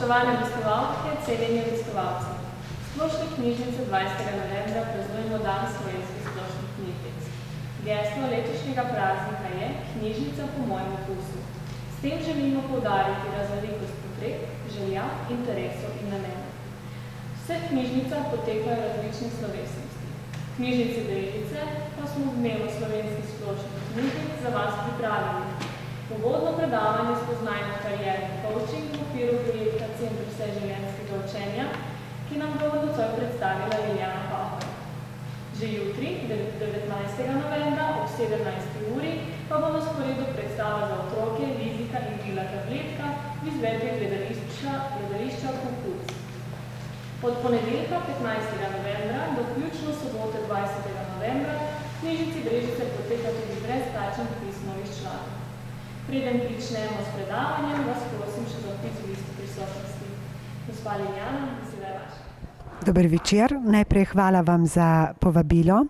Spoštovane obiskovalke, cenjeni obiskovalci. Splošne knjižnice 20. novembra praznujemo Dan slovenskih splošnih knjižnic. Geslo letošnjega praznika je Knjižnica po mojem okusu. S tem želimo poudariti raznolikost potreb, želja, interesov in namenov. V vseh knjižnicah potekajo različne slovesnosti. V knjižnici Brežice pa smo v dnevu slovenskih splošnih knjižnic za vas pripravili uvodno predavanje Spoznajmo karierni coaching v okviru projekta Center vseživljenjskega učenja, ki nam bo nocoj predstavila Liljana Pahor. Že jutri, 19. novembra ob 17. uri, pa bo na sporedu predstava za otroke Lizika in Mila Tabletka v izvedbi gledališča Kukuc. Od ponedeljka 15. novembra do vključno sobote 20. novembra v knjižnici Brežice poteka tudi brezplačen vpis novih članov. Preden pričnemo s predavanjem, vas prosim še za vpis v listo prisotnosti. Gospa Liljana, beseda je vaša. Dober večer. Najprej hvala vam za povabilo.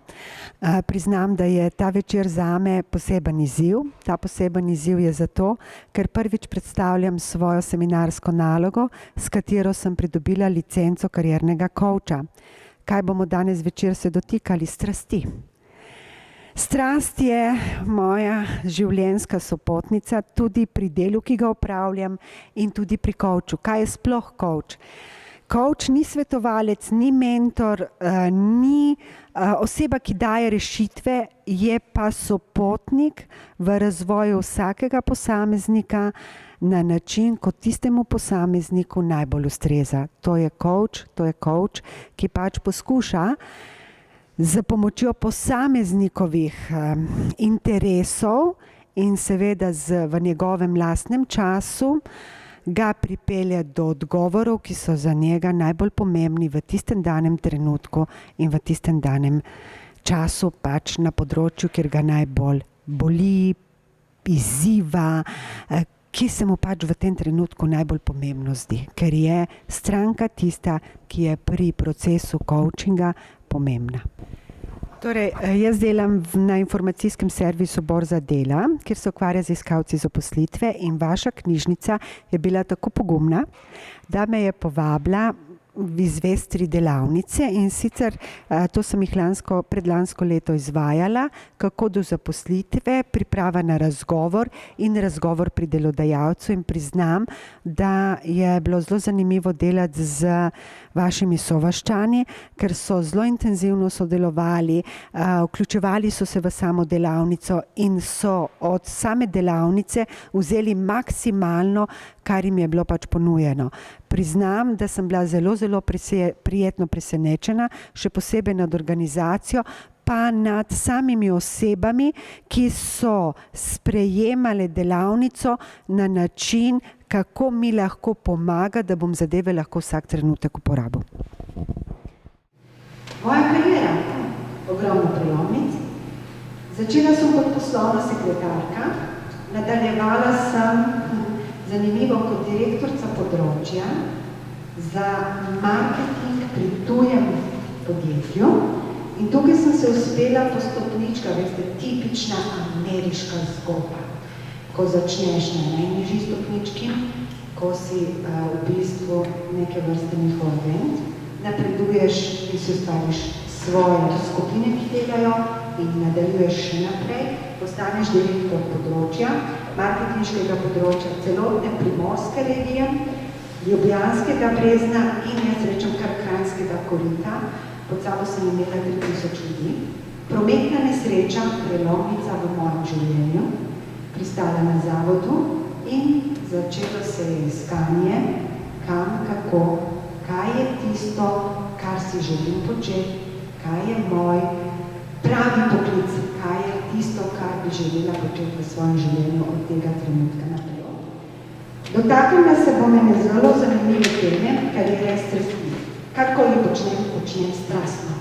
Priznam, da je ta večer zame poseben izziv. Ta poseben izziv je zato, ker prvič predstavljam svojo seminarsko nalogo, s katero sem pridobila licenco kariernega coacha. Kaj bomo danes večer se dotikali? Strasti. Strast je moja življenjska sopotnica tudi pri delu, ki ga opravljam, in tudi pri coachu. Kaj je sploh coach? Coach ni svetovalec, ni mentor, ni oseba, ki daje rešitve, je pa sopotnik v razvoju vsakega posameznika na način, kot tistemu posamezniku najbolj ustreza. To je coach, ki pač poskuša z pomočjo posameznikovih interesov in seveda v njegovem lastnem času ga pripelje do odgovorov, ki so za njega najbolj pomembni v tistem danem trenutku in v tistem danem času, pač na področju, kjer ga najbolj boli, izziva, ki se mu pač v tem trenutku najbolj pomembno zdi, ker je stranka tista, ki je pri procesu coachinga pomembna. Torej, jaz delam na informacijskem servisu Borza dela, kjer se ukvarja z iskalci zaposlitve, in vaša knjižnica je bila tako pogumna, da me je povabila izvesti 3 delavnice, in sicer to sem jih predlansko leto izvajala, kako do zaposlitve, priprava na razgovor in razgovor pri delodajalcu, in priznam, da je bilo zelo zanimivo delati z vašimi sovaščani, ker so zelo intenzivno sodelovali, vključevali so se v samo delavnico in so od same delavnice vzeli maksimalno, kar jim je bilo pač ponujeno. Priznam, da sem bila zelo prijetno presenečena, še posebej nad organizacijo, pa nad samimi osebami, ki so sprejemale delavnico na način, kako mi lahko pomaga, da bom zadeve lahko vsak trenutek uporabil. Moja kariera, ogromno prelomnic. Začela sem kot poslovna sekretarka, nadaljevala sem zanimivo kot direktorica področja za marketing pri tujem podjetju, in tukaj sem se uspela po stopničkah, veste, tipična ameriška zgodba. Ko začneš na najnižji stopnički, ko si v bistvu neke vrste njihov agent, napreduješ in si ustvariš svoje skupine, ki delajo, in nadaljuješ še naprej, postaneš direktor področja, marketinškega področja celotne primorske regije, Ljubljanskega brezna in jaz rečem kar Kranjskega korita. Pod sabo sem imela 3000 ljudi. Prometna nesreča, prelomnica v mojem življenju, pristala na zavodu in začelo se je iskanje, kam, kako, kaj je tisto, kar si želim početi, kaj je moj pravi poklic, kaj je tisto, kar bi želela početi v svojem življenju od tega trenutka naprej. Dotaknila se bom ene zelo zanimive teme, kariera in strasti. Karkoli počnem strastno.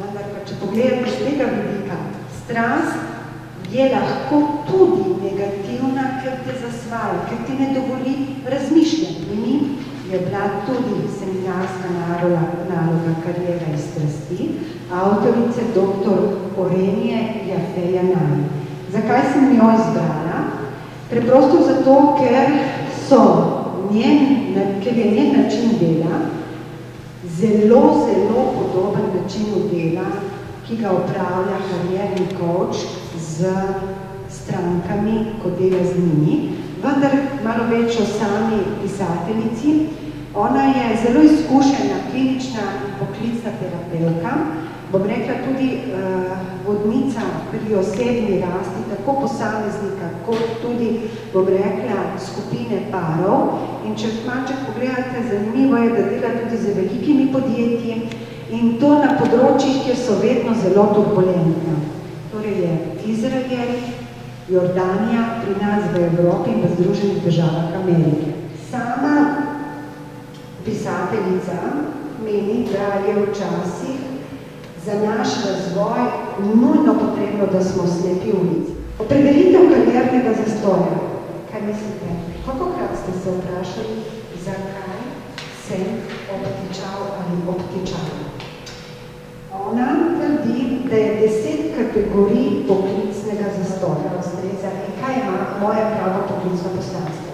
Vendar pa, če pogledate z tega vidika, strast je lahko tudi negativna, ker te zasvaja, ker ti ne dovoli razmišljati. In je bila tudi seminarska naloga Kariera in strasti, avtorice dr. Orenije Jafeja Nani. Zakaj sem jo izbrala? Preprosto zato, ker so njen ker je njen način dela zelo, zelo podoben načinu dela, ki ga upravlja karierni coach z strankami, ko dela z njimi, vendar malo več o sami pisateljici. Ona je zelo izkušena klinična in poklicna terapevtka, bom rekla tudi vodnica pri osebni rasti, tako posameznika, kot tudi, bom rekla, skupine parov. In če malček pogledate, zanimivo je, da dela tudi z velikimi podjetji in to na področjih, kjer so vedno zelo turbulentne. Torej je Izrael, Jordanija, pri nas v Evropi in v Združenih državah Amerike. Sama pisateljica meni, da je včasih za naš razvoj nujno potrebno, da smo slepi ulici. Opredelitev kariernega zastoja. Kaj mislite? Kolikokrat ste se vprašali, zakaj sem obtičal ali obtičala? Ona trdi, da je 10 kategorij poklicnega zastoja ustreza in kaj ima moje pravo poklicno poslanstvo.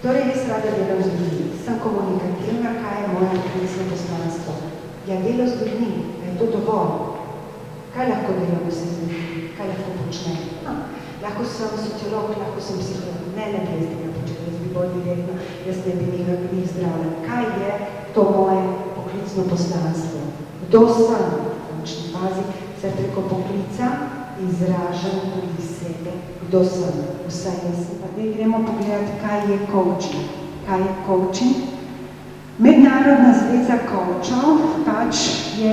Torej, jaz rada delam z ljudmi, sem komunikativna, kaj je moje poklicno poslanstvo. Ja, delo z ljudmi, je to dovolj. Kaj lahko delamo se z ljudmi? Kaj lahko počnem? No, lahko sem sociolog, lahko sem psiholog. Ne bi jaz tega počela, jaz bi bolj direktno, jaz ne bi njih zdravila. Kaj je to moje poklicno poslanstvo? Kdo sem? V končni fazi se preko poklica izražam tudi sebe. Kdo sem? Vsaj jaz. Pa zdaj gremo pogledati, kaj je coaching. Kaj je coaching? Mednarodna zveza coachov pač je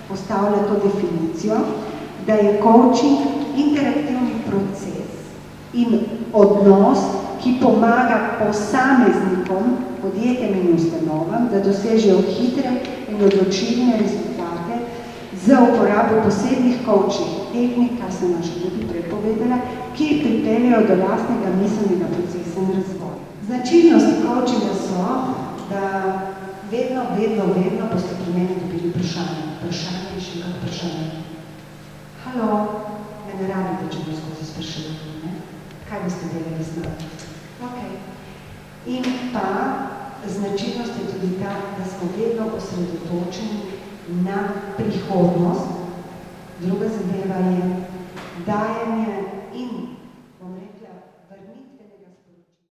postavila to definicijo, da je coaching interaktivni proces in odnos, ki pomaga posameznikom, podjetjem in ustanovam, da dosežejo hitre in odločilne rezultate za uporabo posebnih coaching tehnik, kar sem naša tudi prepovedala, ki pripeljejo do lastnega miselnega procesa in razvoja. Značilnosti coachinga so, da vedno boste pri meni dobili vprašanje. Vprašanje in še kaj vprašanje. Halo, me ne rabite, če bo skozi spraševati, ne? Kaj boste delali z nami? Ok. In pa značilnost je tudi ta, da smo vedno osredotočeni na prihodnost. Druga zadeva je dajanje